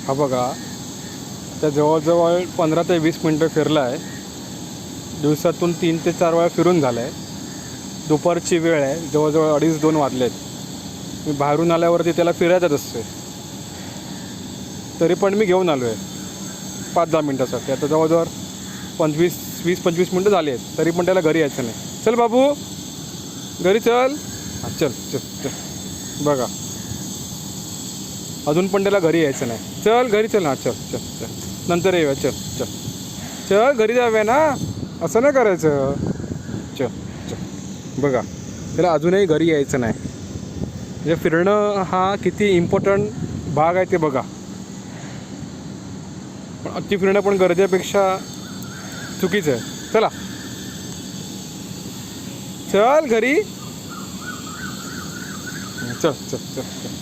हा बघा, त्या जवळजवळ 15 ते 20 मिनटं फिरला आहे. दिवसातून 3 ते 4 वेळा फिरून झालं आहे. दुपारची वेळ आहे, जवळजवळ 2:30-2 वाजले आहेत. मी बाहेरून आल्यावरती त्याला फिरायचंच असते. तरी पण मी घेऊन आलो आहे 5-10 मिनटासाठी. आता जवळजवळ 20-25 मिनटं झाली आहेत, तरी पण त्याला घरी यायचं नाही. चल बाबू, घरी चल. हां, चल चल चल. बघा, अजून पण त्याला घरी यायचं नाही. चल घरी चल. हां, चल चल चल, नंतर येऊया. चल चल चल, घरी जाऊया ना, असं नाही करायचं. चल चल. बघा, त्याला अजूनही घरी यायचं नाही. म्हणजे फिरणं हा किती इम्पॉर्टंट भाग आहे ते बघा. पण अति फिरणं पण गरजेपेक्षा चुकीचं आहे. चला चल घरी. चल चल चल चल.